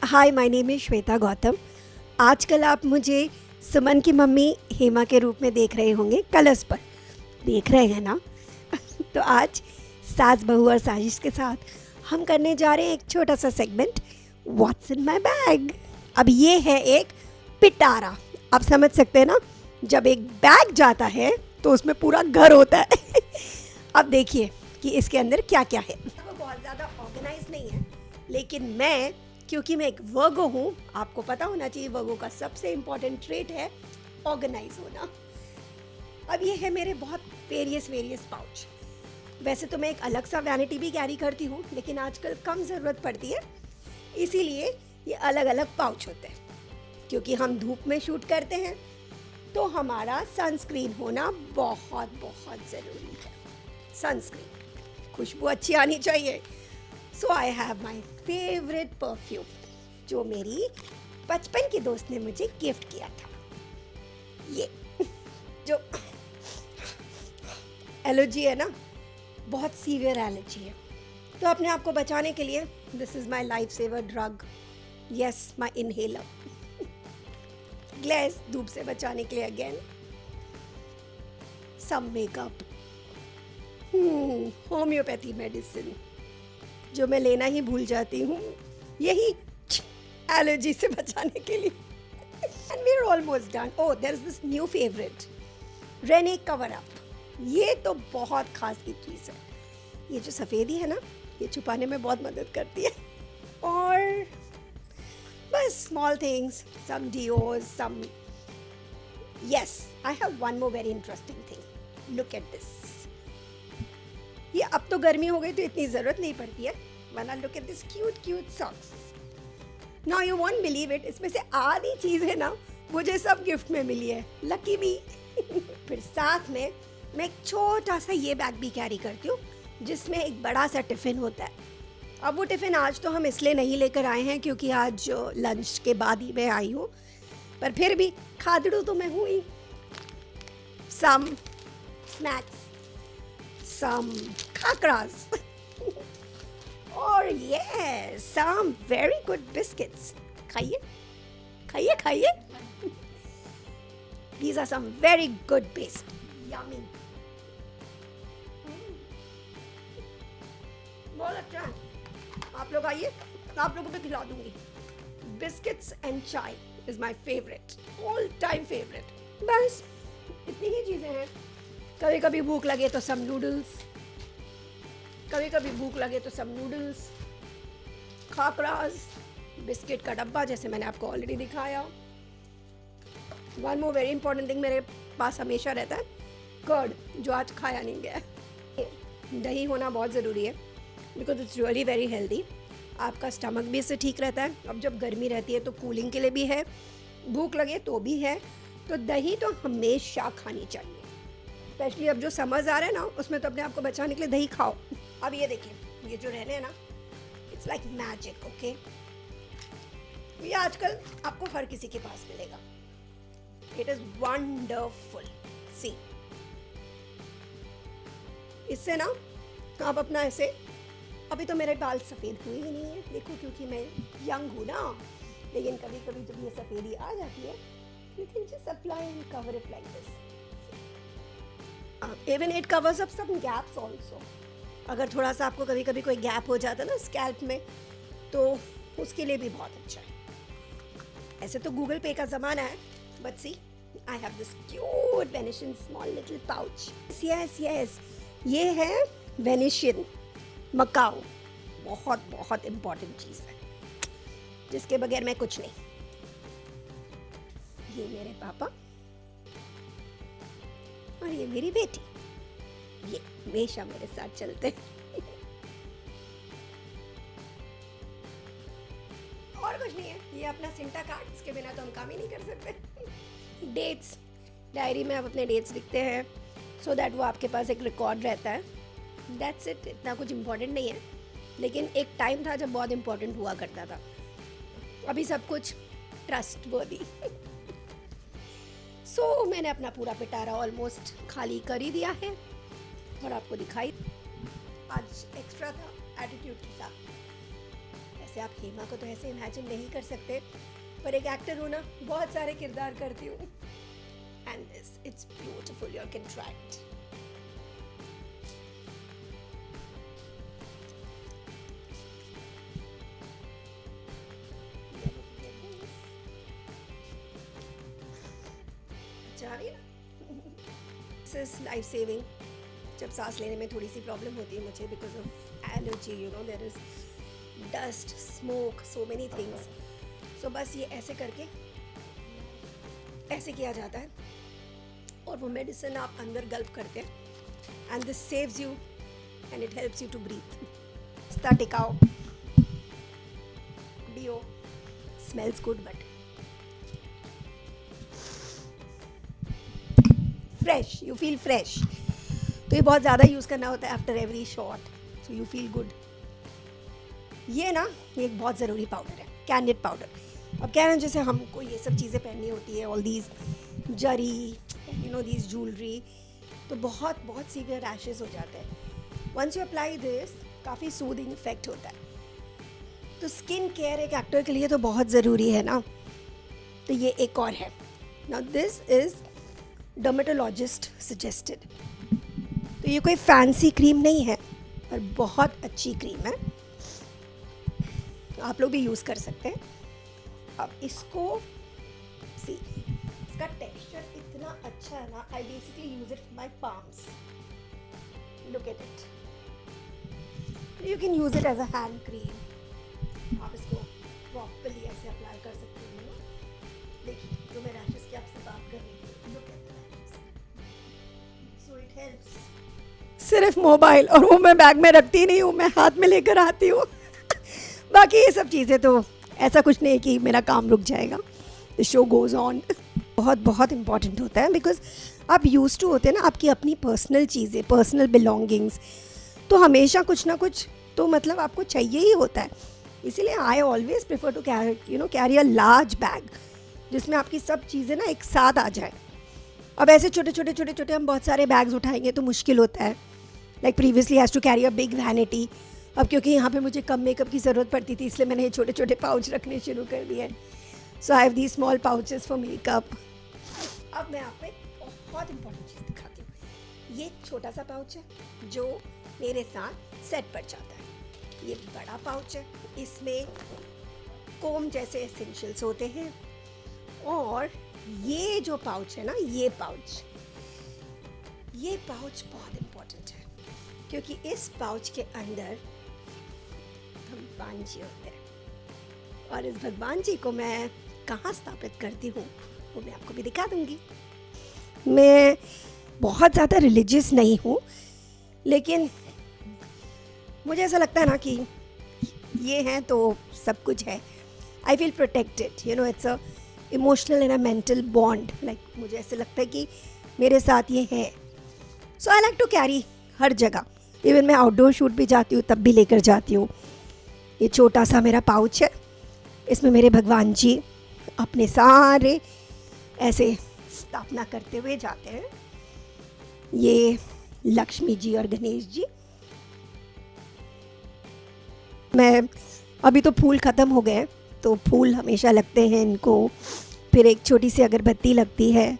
Hi, my name is Shweta Gautam. आजकल आप मुझे सुमन की मम्मी हेमा के रूप में देख रहे होंगे कलर्स पर। देख रहे हैं ना? तो आज सास बहू और साजिश के साथ हम करने जा रहे हैं एक छोटा सा segment, what's in my bag. अब ये है एक पिटारा। आप समझ सकते हैं ना, जब एक बैग जाता है तो उसमें पूरा घर होता है। अब देखिए कि इसके अंदर क्या क्या है। वो बहुत ज़्यादा ऑर्गेनाइज नहीं है, लेकिन क्योंकि मैं एक वर्गो हूँ, आपको पता होना चाहिए वर्गो का सबसे इम्पॉर्टेंट ट्रेट है ऑर्गेनाइज होना। अब ये है मेरे बहुत वेरियस पाउच। वैसे तो मैं एक अलग सा वैनिटी भी कैरी करती हूँ, लेकिन आजकल कम ज़रूरत पड़ती है, इसीलिए ये अलग अलग पाउच होते हैं। क्योंकि हम धूप में शूट करते हैं तो हमारा सनस्क्रीन होना बहुत बहुत ज़रूरी है। सनस्क्रीन, खुशबू अच्छी आनी चाहिए। So I have my favourite perfume, जो मेरी बचपन की दोस्त ने मुझे गिफ्ट किया था। ये जो एलर्जी है ना, बहुत सीवियर एलर्जी है, तो अपने आप को बचाने के लिए this is my life saver drug. Yes, my inhaler. Glass, धूप से बचाने के लिए again. Some makeup, homoeopathy medicine जो मैं लेना ही भूल जाती हूँ, यही एलर्जी से बचाने के लिए। And we are almost done. Oh, there is this new favourite, Renee cover up. ये तो बहुत खास की चीज़ है। ये जो सफ़ेदी है ना, ये छुपाने में बहुत मदद करती है। और बस small things, some deos, some yes, I have one more very interesting thing. Look at this. ये अब तो गर्मी हो गई तो इतनी ज़रूरत नहीं पड़ती है, वरना look at this cute socks. Now you won't believe it, इसमें से आधी चीज़ें ना मुझे सब गिफ्ट में मिली है। लकी मी। फिर साथ में मैं एक छोटा सा ये बैग भी कैरी करती हूँ, जिसमें एक बड़ा सा टिफ़िन होता है। अब वो टिफ़िन आज तो हम इसलिए नहीं लेकर आए हैं क्योंकि आज लंच के बाद ही मैं आई हूँ, पर फिर भी खादड़ू तो मैं हूँ ही। सम स्नैक्स, some khakras और yes, some very good biscuits. खाइए खाइए खाइए। These are some very good biscuits. Yummy. बहुत अच्छा है। आप लोग आइए, आप लोगों को खिला दूंगी। Biscuits and chai is my favorite, all time favorite. बस इतनी ही चीज़ें हैं। कभी कभी भूख लगे तो सम नूडल्स, खाकरास, बिस्किट का डब्बा जैसे मैंने आपको ऑलरेडी दिखाया। One more very important thing मेरे पास हमेशा रहता है, कर्ड, जो आज खाया नहीं गया। दही होना बहुत ज़रूरी है because it's really very healthy. आपका स्टमक भी इससे ठीक रहता है। अब जब गर्मी रहती है तो कूलिंग के लिए भी है, भूख लगे तो भी है, तो दही तो हमेशा खानी चाहिए। स्पेशली अब जो समर्स आ रहे हैं ना, उसमें तो अपने आप को बचाने के लिए दही खाओ। अब ये देखिए, ये जो रहने हैं ना, इट्स लाइक मैजिक। ओके, ये आजकल आपको हर किसी के पास मिलेगा। It is wonderful. सी, इससे ना आप अपना ऐसे, अभी तो मेरे बाल सफ़ेद हुए ही नहीं है, देखो, क्योंकि मैं यंग हूँ ना, लेकिन कभी कभी जब ये सफ़ेदी आ जाती है, you can just apply and cover it like this. Even it covers up some gaps also. अगर थोड़ा सा आपको कभी कभी कोई गैप हो जाता है ना स्कैल्प में, तो उसके लिए भी बहुत अच्छा है। ऐसे तो गूगल पे का ज़माना है, but see, I have this cute Venetian small little pouch. Yes, ये है वेनिशियन मकाओ। बहुत बहुत इम्पॉर्टेंट चीज़ है, जिसके बगैर मैं कुछ नहीं। ये मेरे पापा और ये मेरी बेटी, ये हमेशा मेरे साथ चलते हैं। और कुछ नहीं है, ये अपना सिंटा कार्ड, इसके बिना तो हम काम ही नहीं कर सकते। डेट्स, डायरी में आप अपने डेट्स लिखते हैं सो दैट वो आपके पास एक रिकॉर्ड रहता है। That's it. इतना कुछ इम्पोर्टेंट नहीं है, लेकिन एक टाइम था जब बहुत इम्पोर्टेंट हुआ करता था। अभी सब कुछ ट्रस्ट वर्दी। सो मैंने अपना पूरा पिटारा ऑलमोस्ट खाली कर ही दिया है और आपको दिखाई। आज एक्स्ट्रा था एटीट्यूड के साथ, वैसे आप हेमा को तो ऐसे इमेजिन नहीं कर सकते, पर एक एक्टर हूँ ना, बहुत सारे किरदार करती हूँ। And this it's beautiful, you can try it. This is life saving. जब सांस लेने में थोड़ी सी प्रॉब्लम होती है मुझे because of allergy, you know, there is dust, smoke, so many things. So बस ये ऐसे करके ऐसे किया जाता है और वो मेडिसिन आप अंदर गल्प करते हैं and this saves you and it helps you to breathe. टिकाओ deo smells good but fresh, you feel fresh. तो ये बहुत ज़्यादा यूज़ करना होता है after every shot, so you feel good. ये ना, ये एक बहुत ज़रूरी पाउडर है, कैंडिड पाउडर। अब क्या है ना, जैसे हमको ये सब चीज़ें पहननी होती है, all these zari, you know, these jewellery, तो बहुत बहुत सीवियर रैशेस हो जाते हैं। वंस यू अप्लाई दिस, काफ़ी सूदिंग इफेक्ट होता है। तो स्किन केयर एक एक्टर के लिए तो बहुत ज़रूरी है ना। तो ये एक और है। Now this is dermatologist suggested. तो ये कोई फैंसी क्रीम नहीं है, पर बहुत अच्छी क्रीम है, आप लोग भी यूज़ कर सकते हैं। अब इसको सी, इसका टेक्सचर इतना अच्छा है ना, I basically use it my palms. Look at it, you can use it as a hand cream. आप इसको प्रॉपरली ऐसे अप्लाई कर सकते हो ना। देखिए, जो मैं रैशेस की आपसे बात कर रही थी, look at the rashes, so it helps. सिर्फ मोबाइल, और वो मैं बैग में रखती नहीं हूँ, मैं हाथ में लेकर आती हूँ। बाकी ये सब चीज़ें तो ऐसा कुछ नहीं कि मेरा काम रुक जाएगा, द शो गोज़ ऑन। बहुत बहुत इम्पॉर्टेंट होता है बिकॉज आप यूज टू होते हैं ना आपकी अपनी पर्सनल चीज़ें, पर्सनल बिलोंगिंग्स, तो हमेशा कुछ ना कुछ तो मतलब आपको चाहिए ही होता है। इसीलिए I always prefer to carry a large bag जिसमें आपकी सब चीज़ें ना एक साथ आ जाए। अब ऐसे छोटे छोटे हम बहुत सारे बैग्स उठाएंगे तो मुश्किल होता है। Like previously has to carry a big vanity. अब क्योंकि यहाँ पे मुझे कम मेकअप की ज़रूरत पड़ती थी, इसलिए मैंने ये छोटे छोटे पाउच रखने शुरू कर दिए हैं। So I have the small pouches for makeup. अब मैं आपको एक बहुत इंपॉर्टेंट चीज़ दिखाती हूँ। ये छोटा सा पाउच है जो मेरे साथ सेट पर जाता है। ये बड़ा पाउच है, इसमें कोम जैसे एसेंशियल्स होते हैं। और ये जो पाउच है ना, ये पाउच बहुत इम्पोर्टेंट है क्योंकि इस पाउच के अंदर भगवान जी होते हैं। और इस भगवान जी को मैं कहाँ स्थापित करती हूँ वो मैं आपको भी दिखा दूँगी। मैं बहुत ज़्यादा रिलीजियस नहीं हूँ, लेकिन मुझे ऐसा लगता है ना कि ये हैं तो सब कुछ है। I feel protected, you know, it's a emotional and a mental bond. Like मुझे ऐसे लगता है कि मेरे साथ ये है। So I like to carry हर जगह। इवन मैं आउटडोर शूट भी जाती हूँ तब भी लेकर जाती हूँ। ये छोटा सा मेरा पाउच है, इसमें मेरे भगवान जी अपने सारे ऐसे स्थापना करते हुए जाते हैं। ये लक्ष्मी जी और गणेश जी। मैं अभी तो फूल ख़त्म हो गए तो फूल हमेशा लगते हैं इनको, फिर एक छोटी सी अगरबत्ती लगती है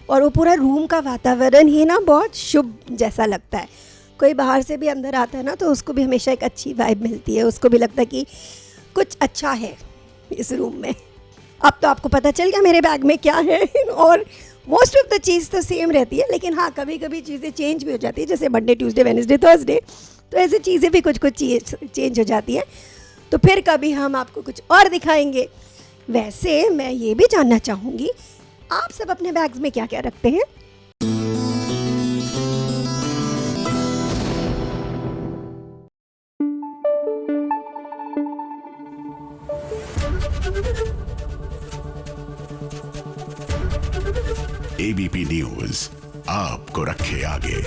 और वो पूरा रूम का वातावरण ही ना बहुत शुभ जैसा लगता है। कोई बाहर से भी अंदर आता है ना तो उसको भी हमेशा एक अच्छी वाइब मिलती है, उसको भी लगता है कि कुछ अच्छा है इस रूम में। अब तो आपको पता चल गया मेरे बैग में क्या है। और मोस्ट ऑफ द चीज़ तो सेम रहती है, लेकिन हाँ कभी कभी चीज़ें चेंज भी हो जाती है, जैसे मंडे, ट्यूसडे, वेडनेसडे, थर्सडे, तो ऐसी चीज़ें भी कुछ चेंज हो जाती है। तो फिर कभी हम आपको कुछ और दिखाएंगे। वैसे मैं ये भी जानना चाहूँगी आप सब अपने बैग्स में क्या क्या रखते हैं। एबीपी न्यूज आपको रखे आगे।